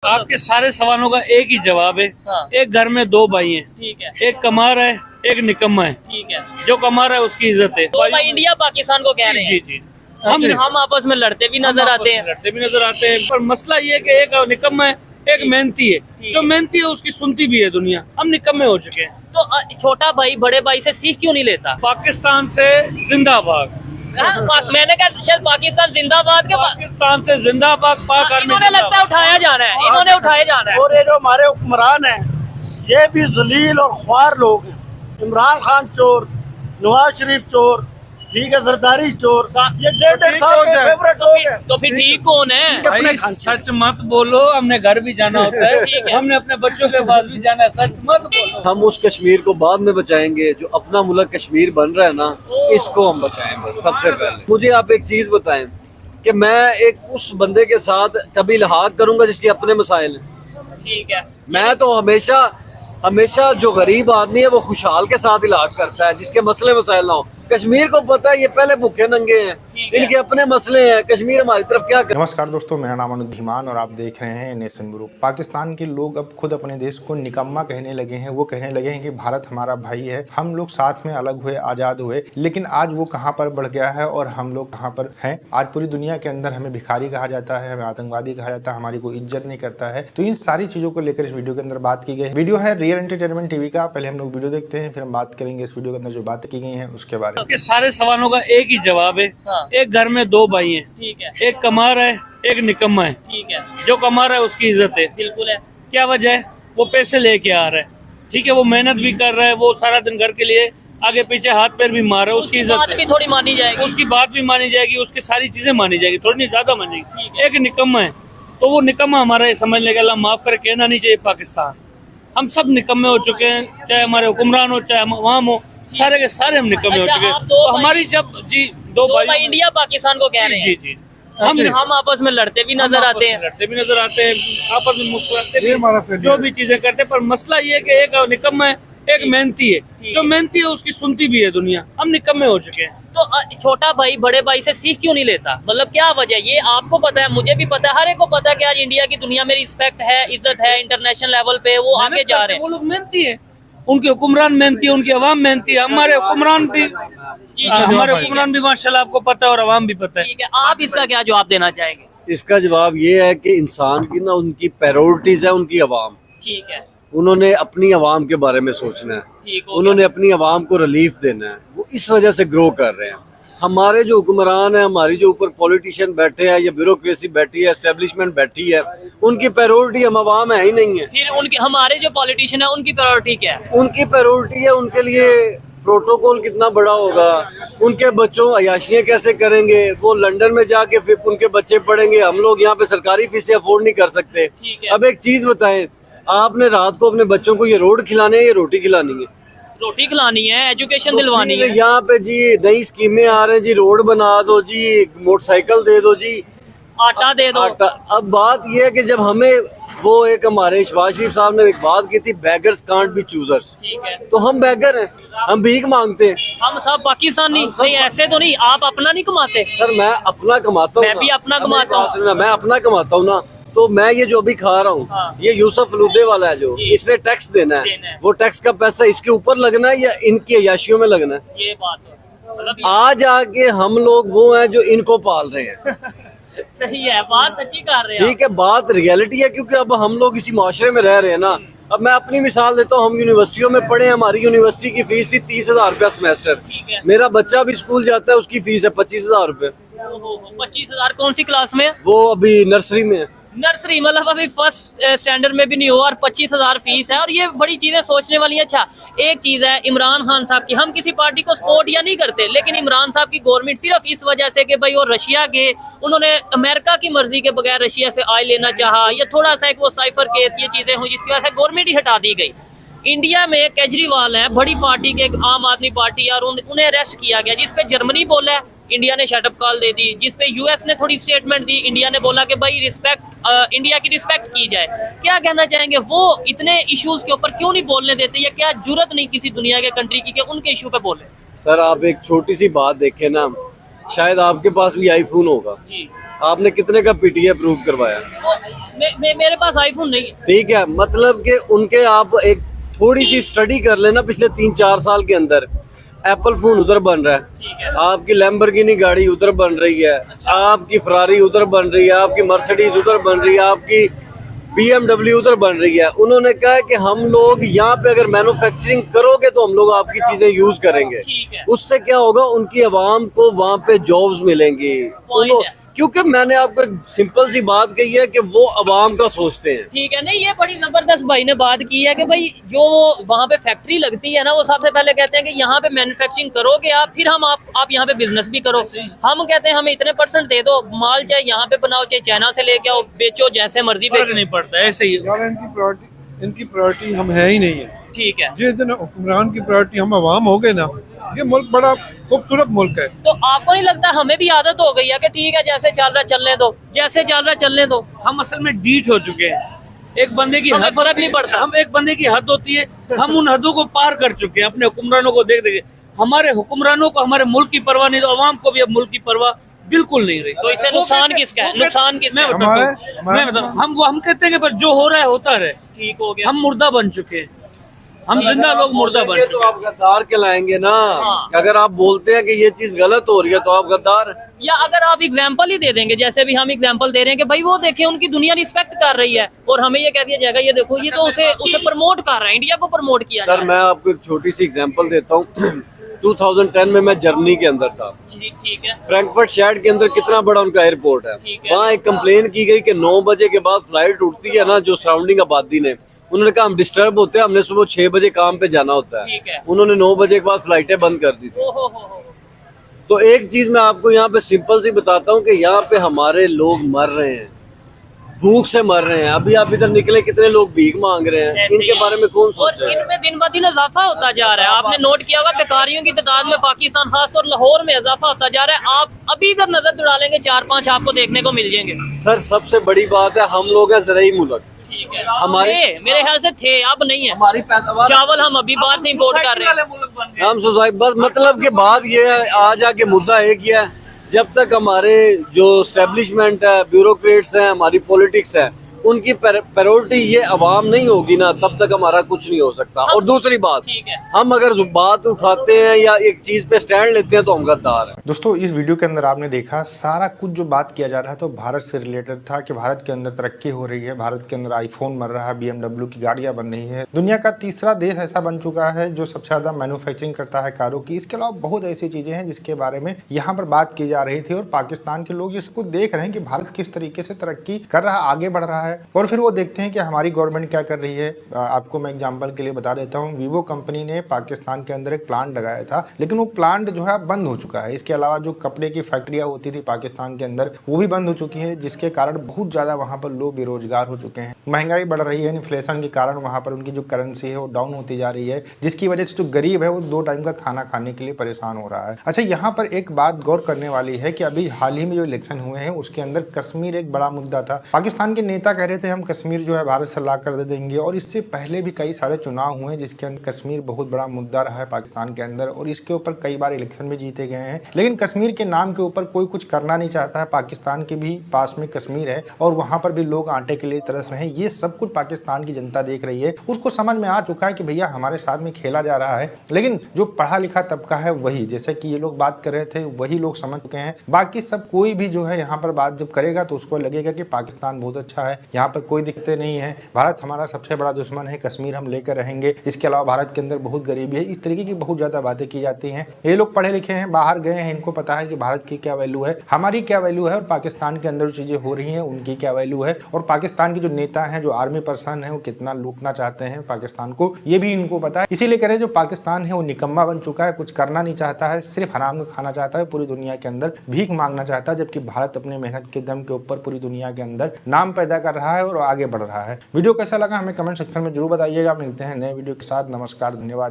आपके सारे सवालों का एक ही जवाब है। हाँ। एक घर में दो भाई हैं, ठीक है, एक कमा रहा है, एक निकम्मा है। ठीक है। जो कमा रहा है उसकी इज्जत है। तो भाई इंडिया पाकिस्तान को कह रहे हैं। जी जी हम आपस में लड़ते भी नजर आते हैं। लड़ते भी नजर आते हैं, पर मसला ये है कि एक निकम्मा है, एक मेहनती है। जो मेहनती है उसकी सुनती भी है दुनिया। हम निकम्मे हो चुके हैं। तो छोटा भाई बड़े भाई से सीख क्यों नहीं लेता? पाकिस्तान से जिंदाबाद। मैंने कहा शायद पाकिस्तान जिंदाबाद के पाकिस्तान से जिंदाबाद। पाक आर्मी इन्होंने लगता है उठाया जाना है, इन्होंने उठाया जाना है। और ये जो हमारे हुक्मरान हैं ये भी जलील और ख्वार लोग हैं। इमरान खान चोर, नवाज शरीफ चोर, ठीक है, जरदारी चोर, ये 1.5 साल के फेवरेट लोग हैं। तो फिर ठीक कौन है? भाई सच मत बोलो, हमने घर भी जाना होता है। हमने अपने बच्चों के पास भी जाना है। सच मत बोलो। हम उस कश्मीर को बाद में बचाएंगे, जो अपना मुल्क कश्मीर बन रहा है ना, इसको हम बचाएंगे सबसे पहले। मुझे आप एक चीज बताएं कि मैं एक उस बंदे के साथ कभी लहाक करूंगा जिसके अपने मसाइल हैं। ठीक है। मैं तो हमेशा जो गरीब आदमी है वो खुशहाल के साथ इलाज करता है, जिसके मसले मसाइल ना हो। कश्मीर को पता है ये पहले भूखे नंगे हैं, इनके अपने मसले हैं। कश्मीर हमारी तरफ क्या कर... नमस्कार दोस्तों, मेरा नाम अनुज धीमान और आप देख रहे हैं नेशन ब्रो। पाकिस्तान के लोग अब खुद अपने देश को निकम्मा कहने लगे हैं। वो कहने लगे हैं कि भारत हमारा भाई है, हम लोग साथ में अलग हुए, आज़ाद हुए। लेकिन आज वो कहाँ पर बढ़ गया है और हम लोग कहाँ पर हैं। आज पूरी दुनिया के अंदर हमें भिखारी कहा जाता है, हमें आतंकवादी कहा जाता है, हमारी कोई इज्जत नहीं करता है। तो इन सारी चीज़ों को लेकर इस वीडियो के अंदर बात की गई है। वीडियो है रियल एंटरटेनमेंट टीवी का। पहले हम लोग वीडियो देखते हैं, फिर हम बात करेंगे इस वीडियो के अंदर जो बात की गई है उसके बारे में। सारे सवालों का एक ही जवाब है। हाँ। एक घर में दो भाई हैं, ठीक है, एक कमा रहा है, एक निकम्मा है। ठीक है। जो कमा रहा है उसकी इज्जत है। बिल्कुल है। क्या वजह है? वो पैसे लेके आ रहा है, ठीक है, वो मेहनत भी कर रहा है, वो सारा दिन घर के लिए आगे पीछे हाथ पैर भी मार रहा है, उसकी इज्जत बात भी थोड़ी मानी जाएगी। उसकी बात भी मानी जाएगी, उसकी सारी चीजें मानी जाएगी, थोड़ी नहीं ज्यादा मानी जाएगी। एक निकम्मा है तो वो निकम्मा हमारा ये समझ लेगा। अल्लाह माफ करे, कहना नहीं चाहिए पाकिस्तान। हम सब निकम्मे हो चुके हैं, चाहे हमारे हुक्मरान हो चाहे अवाम हो, सारे के सारे हम निकम्मे हो चुके हैं। तो हमारी जब जी दो भाई इंडिया पाकिस्तान को कह रहे हैं। जी जी हम आपस में लड़ते भी नजर आते हैं। लड़ते भी नजर आते हैं, आपस में मुस्कुराते भी, जो भी चीजें करते हैं। पर मसला ये है कि एक निकम्मा है, एक मेहनती है। जो मेहनती है उसकी सुनती भी है दुनिया। हम निकम्मे हो चुके हैं। तो छोटा भाई बड़े भाई से सीख क्यों नहीं लेता? मतलब क्या वजह? ये आपको पता है, मुझे भी पता है, हर एक को पता है कि आज इंडिया की दुनिया में रिस्पेक्ट है, इज्जत है, इंटरनेशनल लेवल पे वो आगे जा रहे हैं। वो लोग मेहनती है, उनके हुक्मरान मेहनती है, उनकी अवाम मेहनती है। हमारे हुक्मरान भी माशाल्लाह आपको पता है और अवाम भी पता है। ठीक है, आप इसका क्या जवाब देना चाहेंगे? इसका जवाब ये है कि इंसान की ना उनकी प्रायोरिटीज है, उनकी अवाम। ठीक है, उन्होंने अपनी अवाम के बारे में सोचना है, ठीक हो उन्होंने अपनी अवाम को रिलीफ देना है। वो इस वजह से ग्रो कर रहे हैं। हमारे जो हुक्मरान है, हमारी जो ऊपर पॉलिटिशियन बैठे हैं या ब्यूरोक्रेसी बैठी है, एस्टेब्लिशमेंट बैठी है, उनकी प्रायोरिटी हम अवाम है ही नहीं है। फिर उनके हमारे जो पॉलिटिशियन है उनकी प्रायोरिटी क्या है? उनकी प्रायोरिटी है, उनके लिए प्रोटोकॉल कितना बड़ा होगा, उनके बच्चों अयाशियाँ कैसे करेंगे, वो लंदन में जाके फिर उनके बच्चे पढ़ेंगे। हम लोग यहाँ पे सरकारी फीसें अफोर्ड नहीं कर सकते। अब एक चीज बताएं, आपने रात को अपने बच्चों को ये रोड खिलाने है या रोटी खिलानी है? रोटी खिलानी है, एजुकेशन तो दिलवानी है। यहाँ पे जी नई स्कीमें आ रहे हैं जी, रोड बना दो जी, मोटरसाइकिल दे दो जी, आटा दे दो। आटा। अब बात यह है कि जब हमें वो एक हमारे शहबाज शरीफ साहब ने एक बात की थी, बेगर्स कांट बी चूजर्स। ठीक है, तो हम बेगर हैं, हम भीख मांगते हैं। हम सब पाकिस्तानी नहीं, ऐसे तो नहीं। आप अपना नहीं कमाते? सर मैं अपना कमाता हूँ, मैं भी अपना कमाता हूँ। मैं अपना कमाता हूँ ना। तो मैं ये जो अभी खा रहा हूँ, हाँ। ये यूसुफ फलूदे वाला है, जो इसने टैक्स देना है। वो टैक्स का पैसा इसके ऊपर लगना है या इनकी अयाशियों में लगना है? ये बात है। मतलब आज आके हम लोग वो हैं जो इनको पाल रहे हैं। सही है, बात अच्छी कर रहे हैं। ठीक है, बात रियलिटी है, क्योंकि अब हम लोग इसी माशरे में रह रहे हैं ना। अब मैं अपनी मिसाल देता हूँ, हम यूनिवर्सिटियों में पढ़े, हमारी यूनिवर्सिटी की फीस थी 30,000 रुपया सेमेस्टर। मेरा बच्चा भी स्कूल जाता है, उसकी फीस है 25,000 रुपए। 25,000? कौन सी क्लास में? वो अभी नर्सरी में है। नर्सरी, मतलब अभी फर्स्ट स्टैंडर्ड में भी नहीं हुआ और 25,000 फीस है। और ये बड़ी चीजें सोचने वाली है। अच्छा, एक चीज है इमरान खान साहब की, हम किसी पार्टी को सपोर्ट या नहीं करते, लेकिन इमरान साहब की गवर्नमेंट सिर्फ इस वजह से कि भाई वो रशिया के, उन्होंने अमेरिका की मर्जी के बगैर रशिया से ऑयल लेना चाहा, या थोड़ा सा एक वो साइफर केस, ये चीजें हुई जिसकी वजह से गवर्नमेंट ही हटा दी गई। इंडिया में केजरीवाल है, बड़ी पार्टी के, आम आदमी पार्टी, और उन्हें अरेस्ट किया गया, जिसपे जर्मनी बोला है, इंडिया ने शटअप कॉल दे दी। जिसपे यूएस ने थोड़ी स्टेटमेंट दी, इंडिया ने बोला कि भाई इंडिया की रिस्पेक्ट की जाए। क्या कहना चाहेंगे? वो इतने इश्यूज के ऊपर क्यों नहीं बोलने देते, या क्या जरूरत नहीं किसी दुनिया के कंट्री की कि उनके इशू पे बोले? सर आप एक छोटी सी बात देखें ना, शायद आपके पास भी आईफोन होगा जी, आपने कितने का पीटीए अप्रूव करवाया? मेरे पास आईफोन नहीं है। ठीक है, मतलब कि उनके आप एक थोड़ी सी स्टडी कर लेना, पिछले 3-4 साल के अंदर एप्पल फोन उधर बन रहा है, आपकी लैम्बोर्गिनी गाड़ी उधर बन रही है, आपकी फरारी उधर बन रही है, आपकी मर्सिडीज उधर बन रही है, आपकी BMW उधर बन रही है। उन्होंने कहा है कि हम लोग यहाँ पे अगर मैन्युफैक्चरिंग करोगे तो हम लोग आपकी चीजें यूज करेंगे। उससे क्या होगा, उनकी आवाम को वहाँ पे जॉब्स मिलेंगी। क्योंकि मैंने आपको एक सिंपल सी बात कही है कि वो आवाम का सोचते हैं। ठीक है, नहीं ये बड़ी जबरदस्त भाई ने बात की है कि भाई जो वहाँ पे फैक्ट्री लगती है ना, वो सबसे पहले कहते हैं कि यहाँ पे मैन्युफैक्चरिंग करोगे आप, फिर हम आप यहाँ पे बिजनेस भी करो। हम कहते हैं हमें इतने % दे दो, माल चाहे यहाँ पे बनाओ चाहे चाइना से लेके आओ, बेचो जैसे मर्जी बेचो, नहीं पड़ता ऐसे ही। इनकी प्रायोरिटी हम है ही नहीं है। ठीक है, जिस दिन हुक्मरान की प्रायोरिटी हम अवाम हो गए ना, ये मुल्क बड़ा खूबसूरत मुल्क है। तो आपको नहीं लगता हमें भी आदत हो गई है कि ठीक है जैसे चल रहा चलने दो, जैसे चल रहा चलने दो? हम असल में डीठ हो चुके हैं। एक बंदे की हमें हद फर्क नहीं पड़ता। हम एक बंदे की हद होती है, हम उन हदों को पार कर चुके हैं। अपने हुक्मरानों को देख देखे, हमारे हुक्मरानों को हमारे मुल्क की परवाह नहीं, तो अवाम को भी अब मुल्क की परवाह बिल्कुल नहीं रही। तो इससे नुकसान किसका है? नुकसान किसका है? मैं बताता हूँ, हम कहते हैं कि बस जो हो रहा है होता रहे, ठीक हो गया। हम मुर्दा बन चुके हैं, हम जिंदा लोग मुर्दा बन चुके तो आप गद्दार कहलाएंगे ना। हाँ। अगर आप बोलते हैं कि ये चीज गलत हो रही है तो आप गद्दार हैं। या अगर आप एग्जाम्पल ही दे देंगे, जैसे भी हम एग्जाम्पल दे रहे हैं कि भाई वो देखे उनकी दुनिया रिस्पेक्ट कर रही है, और हमें ये कह दिया जाएगा ये देखो ये तो उसे प्रमोट कर रहा है, इंडिया को प्रमोट किया। सर मैं आपको एक छोटी सी एग्जांपल देता हूँ। 2010 में मैं जर्मनी के अंदर था। ठीक है, फ्रैंकफर्ट शहर के अंदर कितना बड़ा उनका एयरपोर्ट है। वहाँ एक कंप्लेन की गई कि 9 बजे के बाद फ्लाइट उठती है ना, जो सराउंडिंग आबादी ने, उन्होंने कहा हम डिस्टर्ब होते हैं, हमने सुबह 6 बजे काम पे जाना होता है। उन्होंने 9 बजे के बाद फ्लाइटें बंद कर दी थी। तो एक चीज मैं आपको यहाँ पे सिंपल सी बताता हूँ कि यहाँ पे हमारे लोग मर रहे हैं, भूख से मर रहे हैं। अभी आप इधर निकले, कितने लोग भीख मांग रहे हैं, इनके बारे में कौन सोच रहा है? इनमें दिन ब दिन इजाफा होता जा रहा है। आपने नोट किया होगा बेकारियों की तादाद में पाकिस्तान खास और लाहौर में इजाफा होता जा रहा है। आप अभी इधर नजर दौड़ा लेंगे, 4-5 आपको देखने को मिल जाएंगे। सर सबसे बड़ी बात है, हम लोग हैं ज़राई मुल्क। हमारे मेरे ख्याल से थे, अब नहीं है। हमारी पैदावार, चावल हम अभी बाहर से इंपोर्ट कर रहे हैं। हम सोसाइटी, बस मतलब कि बात ये है, आज आके मुद्दा एक ही है, जब तक हमारे जो एस्टेब्लिशमेंट है, ब्यूरोक्रेट्स हैं, हमारी पॉलिटिक्स है, उनकी प्रायोरिटी ये अवाम नहीं होगी ना, तब तक हमारा कुछ नहीं हो सकता। और दूसरी बात, हम अगर बात उठाते हैं या एक चीज पे स्टैंड लेते हैं तो हम गद्दार हैं। दोस्तों इस वीडियो के अंदर आपने देखा सारा कुछ जो बात किया जा रहा है तो भारत से रिलेटेड था कि भारत के अंदर तरक्की हो रही है, भारत के अंदर आईफोन बन रहा है, BMW की गाड़ियां बन रही है, दुनिया का तीसरा देश ऐसा बन चुका है जो सबसे ज्यादा मैन्युफैक्चरिंग करता है कारों की। इसके अलावा बहुत ऐसी चीजें हैं जिसके बारे में यहाँ पर बात की जा रही थी, और पाकिस्तान के लोग इसको देख रहे हैं कि भारत किस तरीके से तरक्की कर रहा है, आगे बढ़ रहा है। और फिर वो देखते हैं कि हमारी गवर्नमेंट क्या कर रही है। आपको मैं एग्जांपल के लिए बता देता हूँ, वीवो कंपनी ने पाकिस्तान के अंदर एक प्लांट लगाया था, लेकिन वो प्लांट जो है बंद हो चुका है। इसके अलावा जो कपड़े की फैक्ट्रियां होती थी पाकिस्तान के अंदर, वो भी बंद हो चुकी है, जिसके कारण बहुत ज्यादा वहाँ पर लोग बेरोजगार हो चुके हैं। महंगाई बढ़ रही है, इन्फ्लेशन के कारण वहाँ पर उनकी जो करेंसी है वो डाउन होती जा रही है, जिसकी वजह से जो गरीब है वो 2 टाइम का खाना खाने के लिए परेशान हो रहा है। अच्छा, यहाँ पर एक बात गौर करने वाली है कि अभी हाल ही में जो इलेक्शन हुए हैं उसके अंदर कश्मीर एक बड़ा मुद्दा था। पाकिस्तान के नेता कह रहे थे हम कश्मीर जो है भारत से ला कर दे देंगे, और इससे पहले भी कई सारे चुनाव हुए जिसके अंदर कश्मीर बहुत बड़ा मुद्दा रहा है पाकिस्तान के अंदर, और इसके ऊपर कई बार इलेक्शन भी जीते गए हैं। लेकिन कश्मीर के नाम के ऊपर कोई कुछ करना नहीं चाहता है। पाकिस्तान के भी पास में कश्मीर है और वहां पर भी लोग आटे के लिए तरस रहे हैं। ये सब कुछ पाकिस्तान की जनता देख रही है, उसको समझ में आ चुका है कि भैया हमारे साथ में खेला जा रहा है। लेकिन जो पढ़ा लिखा तबका है वही, जैसे कि ये लोग बात कर रहे थे, वही लोग समझ चुके हैं। बाकी सब कोई भी जो है यहाँ पर बात जब करेगा तो उसको लगेगा कि पाकिस्तान बहुत अच्छा है, यहाँ पर कोई दिक्कतें नहीं है, भारत हमारा सबसे बड़ा दुश्मन है, कश्मीर हम लेकर रहेंगे, इसके अलावा भारत के अंदर बहुत गरीबी है। इस तरीके की बहुत ज्यादा बातें की जाती हैं। ये लोग पढ़े लिखे हैं, बाहर गए हैं, इनको पता है कि भारत की क्या वैल्यू है, हमारी क्या वैल्यू है, और पाकिस्तान के अंदर जो चीजें हो रही हैं उनकी क्या वैल्यू है, और पाकिस्तान के जो नेता हैं, जो आर्मी पर्सन है, वो कितना लूटना चाहते हैं पाकिस्तान को, ये भी इनको पता है। इसीलिए कह रहे हैं जो पाकिस्तान है वो निकम्मा बन चुका है, कुछ करना नहीं चाहता है, सिर्फ हराम का खाना चाहता है, पूरी दुनिया के अंदर भीख मांगना चाहता है, जबकि भारत अपने मेहनत के दम के ऊपर पूरी दुनिया के अंदर नाम पैदा कर रहा है और आगे बढ़ रहा है। वीडियो कैसा लगा हमें कमेंट सेक्शन में जरूर बताइएगा। मिलते हैं नए वीडियो के साथ। नमस्कार, धन्यवाद।